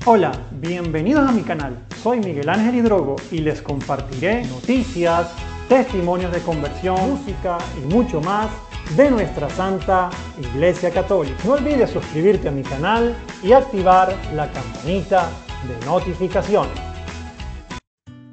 Hola, bienvenidos a mi canal. Soy Miguel Ángel Hidrogo y les compartiré noticias, testimonios de conversión, música y mucho más de nuestra Santa Iglesia Católica. No olvides suscribirte a mi canal y activar la campanita de notificaciones.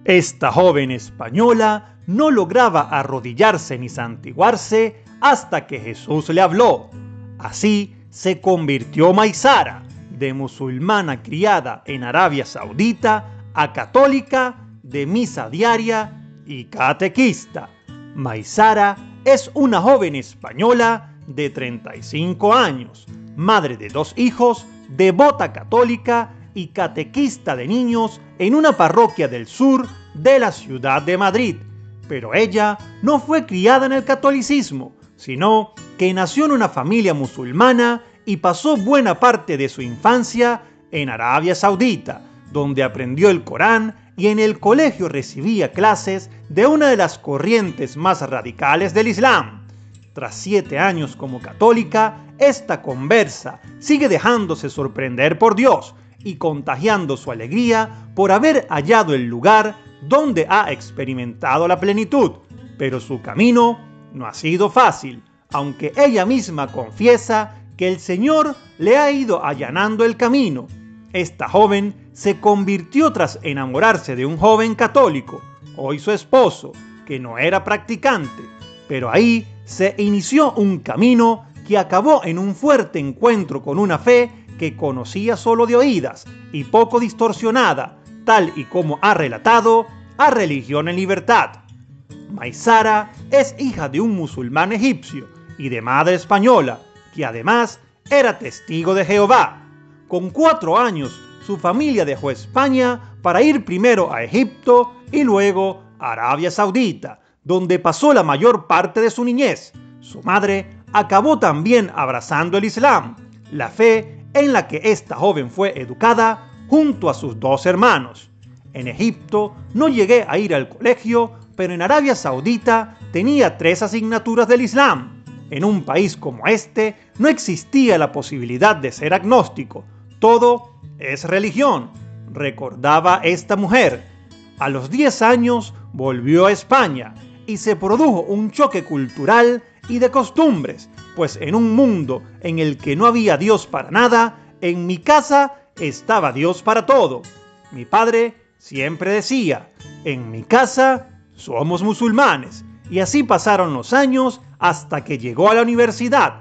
Esta joven española no lograba arrodillarse ni santiguarse hasta que Jesús le habló. Así se convirtió Maysara, de musulmana criada en Arabia Saudita, a católica de misa diaria y catequista. Maysara es una joven española de 35 años, madre de 2 hijos, devota católica y catequista de niños en una parroquia del sur de la ciudad de Madrid. Pero ella no fue criada en el catolicismo, sino que nació en una familia musulmana y pasó buena parte de su infancia en Arabia Saudita, donde aprendió el Corán y en el colegio recibía clases de una de las corrientes más radicales del Islam. Tras 7 años como católica, esta conversa sigue dejándose sorprender por Dios y contagiando su alegría por haber hallado el lugar donde ha experimentado la plenitud. Pero su camino no ha sido fácil, aunque ella misma confiesa que el Señor le ha ido allanando el camino. Esta joven se convirtió tras enamorarse de un joven católico, hoy su esposo, que no era practicante, pero ahí se inició un camino que acabó en un fuerte encuentro con una fe que conocía solo de oídas y poco distorsionada, tal y como ha relatado a Religión en Libertad. Maysara es hija de un musulmán egipcio y de madre española, que además era testigo de Jehová. Con 4 años, su familia dejó España para ir primero a Egipto y luego a Arabia Saudita, donde pasó la mayor parte de su niñez. Su madre acabó también abrazando el Islam, la fe en la que esta joven fue educada junto a sus 2 hermanos. En Egipto no llegué a ir al colegio, pero en Arabia Saudita tenía 3 asignaturas del Islam. En un país como este no existía la posibilidad de ser agnóstico. Todo es religión, recordaba esta mujer. A los 10 años volvió a España y se produjo un choque cultural y de costumbres, pues en un mundo en el que no había Dios para nada, en mi casa estaba Dios para todo. Mi padre siempre decía, en mi casa somos musulmanes, y así pasaron los años hasta que llegó a la universidad,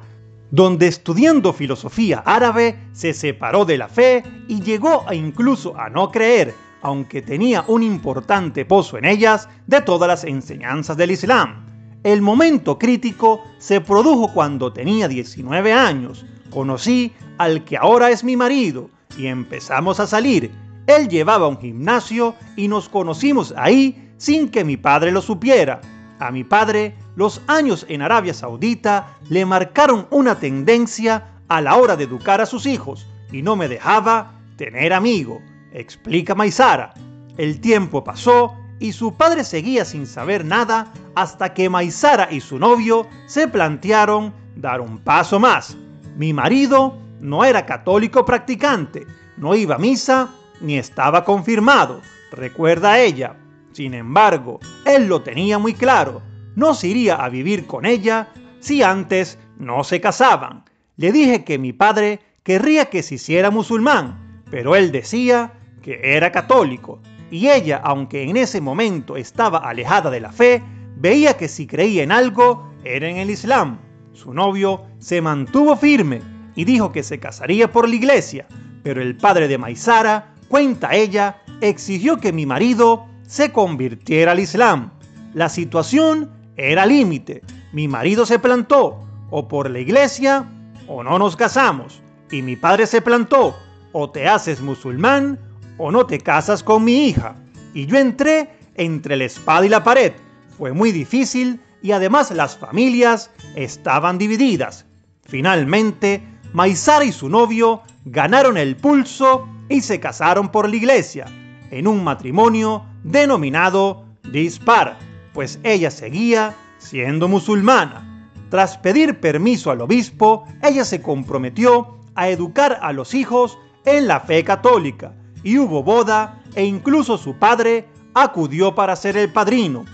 donde estudiando filosofía árabe se separó de la fe y llegó incluso a no creer, aunque tenía un importante pozo en ellas de todas las enseñanzas del Islam. El momento crítico se produjo cuando tenía 19 años. Conocí al que ahora es mi marido y empezamos a salir. Él llevaba un gimnasio y nos conocimos ahí sin que mi padre lo supiera. A mi padre, los años en Arabia Saudita le marcaron una tendencia a la hora de educar a sus hijos y no me dejaba tener amigo, explica Maysara. El tiempo pasó y su padre seguía sin saber nada hasta que Maysara y su novio se plantearon dar un paso más. Mi marido no era católico practicante, no iba a misa ni estaba confirmado, recuerda ella. Sin embargo, él lo tenía muy claro, no se iría a vivir con ella si antes no se casaban. Le dije que mi padre querría que se hiciera musulmán, pero él decía que era católico, y ella, aunque en ese momento estaba alejada de la fe, veía que si creía en algo era en el Islam. Su novio se mantuvo firme y dijo que se casaría por la iglesia, pero el padre de Maysara, cuenta ella, exigió que mi marido se convirtiera al Islam. La situación era límite. Mi marido se plantó, o por la iglesia, o no nos casamos. Y mi padre se plantó, o te haces musulmán, o no te casas con mi hija. Y yo entré entre la espada y la pared. Fue muy difícil y además las familias estaban divididas. Finalmente, Maysara y su novio ganaron el pulso y se casaron por la iglesia, en un matrimonio denominado dispar, pues ella seguía siendo musulmana. Tras pedir permiso al obispo, ella se comprometió a educar a los hijos en la fe católica y hubo boda e incluso su padre acudió para ser el padrino.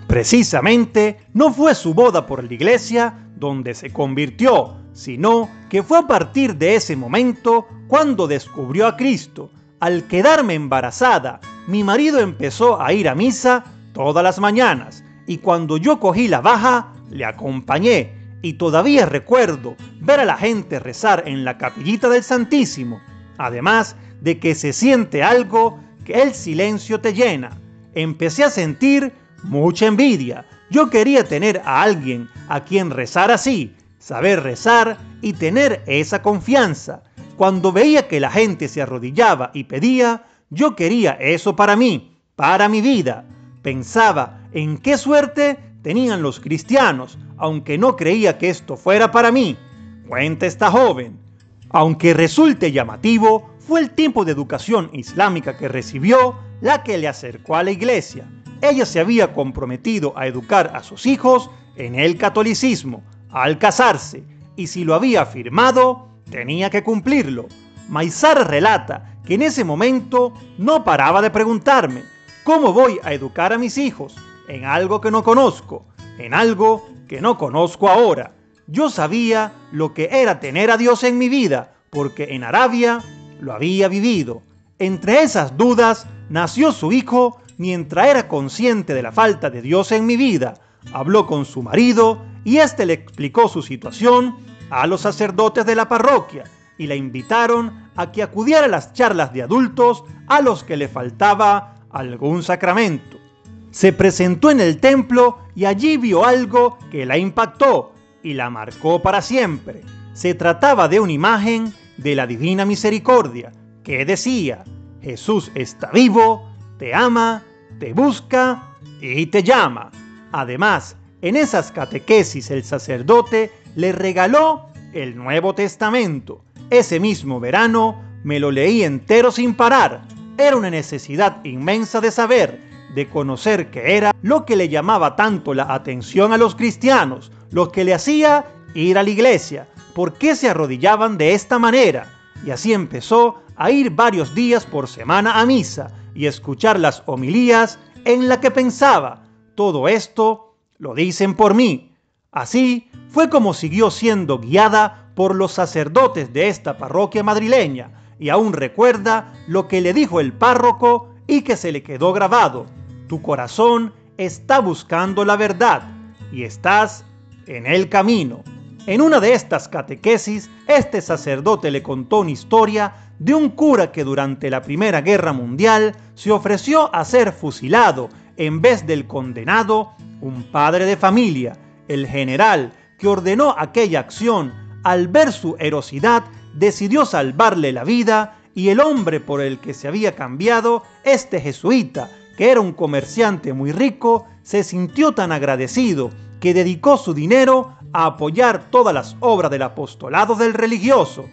Precisamente no fue su boda por la iglesia donde se convirtió, sino que fue a partir de ese momento cuando descubrió a Cristo. Al quedarme embarazada, mi marido empezó a ir a misa todas las mañanas y cuando yo cogí la baja, le acompañé y todavía recuerdo ver a la gente rezar en la capillita del Santísimo, además de que se siente algo que el silencio te llena. Empecé a sentir mucha envidia. Yo quería tener a alguien a quien rezar así, saber rezar y tener esa confianza. Cuando veía que la gente se arrodillaba y pedía, yo quería eso para mí, para mi vida. Pensaba en qué suerte tenían los cristianos, aunque no creía que esto fuera para mí. Cuenta esta joven. Aunque resulte llamativo, fue el tipo de educación islámica que recibió la que le acercó a la iglesia. Ella se había comprometido a educar a sus hijos en el catolicismo al casarse, y si lo había afirmado, tenía que cumplirlo. Maysara relata que en ese momento no paraba de preguntarme, ¿cómo voy a educar a mis hijos en algo que no conozco, en algo que no conozco ahora? Yo sabía lo que era tener a Dios en mi vida, porque en Arabia lo había vivido. Entre esas dudas nació su hijo mientras era consciente de la falta de Dios en mi vida. Habló con su marido y éste le explicó su situación a los sacerdotes de la parroquia y la invitaron a que acudiera a las charlas de adultos a los que le faltaba algún sacramento. Se presentó en el templo y allí vio algo que la impactó y la marcó para siempre. Se trataba de una imagen de la Divina Misericordia que decía: Jesús está vivo, te ama, te busca y te llama. Además, en esas catequesis el sacerdote le regaló el Nuevo Testamento. Ese mismo verano me lo leí entero sin parar. Era una necesidad inmensa de saber, de conocer qué era lo que le llamaba tanto la atención a los cristianos, lo que le hacía ir a la iglesia, por qué se arrodillaban de esta manera. Y así empezó a ir varios días por semana a misa y escuchar las homilías en la que pensaba, todo esto lo dicen por mí. Así fue como siguió siendo guiada por los sacerdotes de esta parroquia madrileña y aún recuerda lo que le dijo el párroco y que se le quedó grabado: tu corazón está buscando la verdad y estás en el camino. En una de estas catequesis, este sacerdote le contó una historia de un cura que durante la Primera Guerra Mundial se ofreció a ser fusilado en vez del condenado, un padre de familia. El general que ordenó aquella acción, al ver su heroicidad, decidió salvarle la vida y el hombre por el que se había cambiado, este jesuita, que era un comerciante muy rico, se sintió tan agradecido que dedicó su dinero a apoyar todas las obras del apostolado del religioso.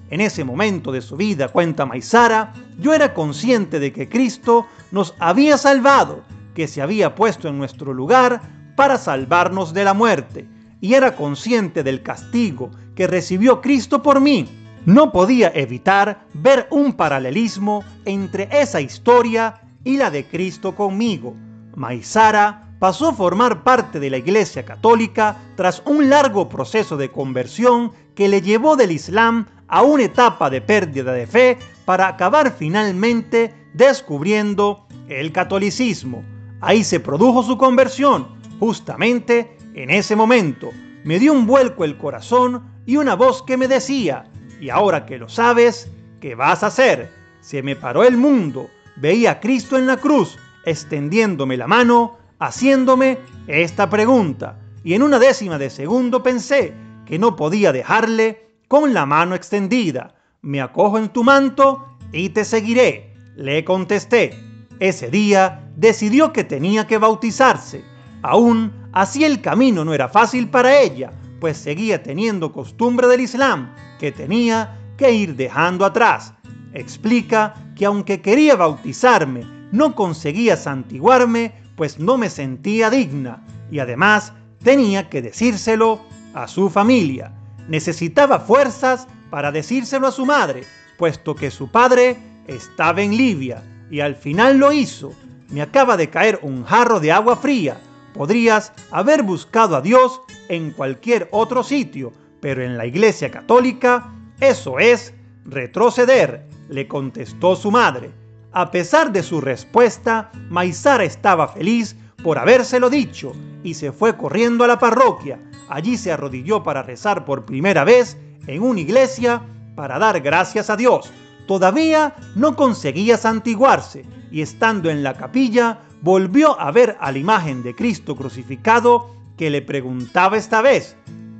En ese momento de su vida, cuenta Maysara, yo era consciente de que Cristo nos había salvado, que se había puesto en nuestro lugar para salvarnos de la muerte, y era consciente del castigo que recibió Cristo por mí. No podía evitar ver un paralelismo entre esa historia y la de Cristo conmigo. Maysara pasó a formar parte de la Iglesia Católica tras un largo proceso de conversión que le llevó del Islam a una etapa de pérdida de fe para acabar finalmente descubriendo el catolicismo. Ahí se produjo su conversión, justamente en ese momento. Me dio un vuelco el corazón y una voz que me decía: y ahora que lo sabes, ¿qué vas a hacer? Se me paró el mundo. Veía a Cristo en la cruz, extendiéndome la mano, haciéndome esta pregunta. Y en una décima de segundo pensé que no podía dejarle con la mano extendida. Me acojo en tu manto y te seguiré, le contesté. Ese día decidió que tenía que bautizarse. Aún así el camino no era fácil para ella, pues seguía teniendo costumbre del Islam que tenía que ir dejando atrás. Explica que aunque quería bautizarme, no conseguía santiguarme, pues no me sentía digna, y además tenía que decírselo a su familia. Necesitaba fuerzas para decírselo a su madre, puesto que su padre estaba en Libia y al final lo hizo. Me acaba de caer un jarro de agua fría. Podrías haber buscado a Dios en cualquier otro sitio, pero en la Iglesia Católica eso es retroceder, le contestó su madre. A pesar de su respuesta, Maysara estaba feliz por habérselo dicho y se fue corriendo a la parroquia. Allí se arrodilló para rezar por primera vez en una iglesia para dar gracias a Dios. Todavía no conseguía santiguarse y estando en la capilla volvió a ver a la imagen de Cristo crucificado que le preguntaba esta vez,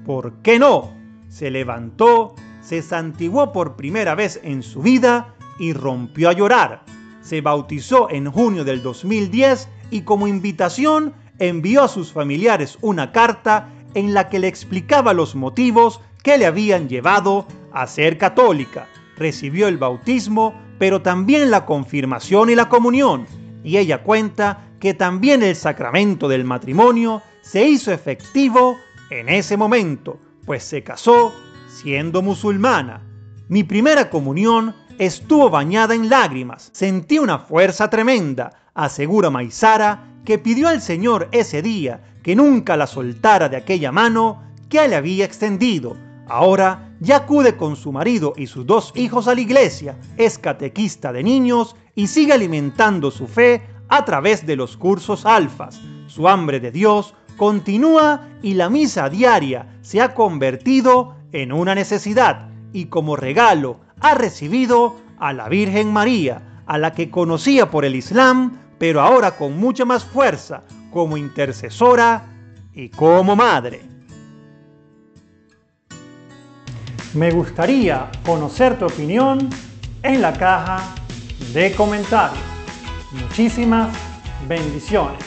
¿por qué no? Se levantó, se santiguó por primera vez en su vida y rompió a llorar. Se bautizó en junio del 2010 y como invitación envió a sus familiares una carta en la que le explicaba los motivos que le habían llevado a ser católica. Recibió el bautismo, pero también la confirmación y la comunión, y ella cuenta que también el sacramento del matrimonio se hizo efectivo en ese momento, pues se casó siendo musulmana. Mi primera comunión estuvo bañada en lágrimas, sentí una fuerza tremenda, asegura Maysara, que pidió al Señor ese día que nunca la soltara de aquella mano que le había extendido. Ahora ya acude con su marido y sus 2 hijos a la iglesia, es catequista de niños y sigue alimentando su fe a través de los cursos alfas. Su hambre de Dios continúa y la misa diaria se ha convertido en una necesidad y como regalo ha recibido a la Virgen María, a la que conocía por el Islam, pero ahora con mucha más fuerza como intercesora y como madre. Me gustaría conocer tu opinión en la caja de comentarios. Muchísimas bendiciones.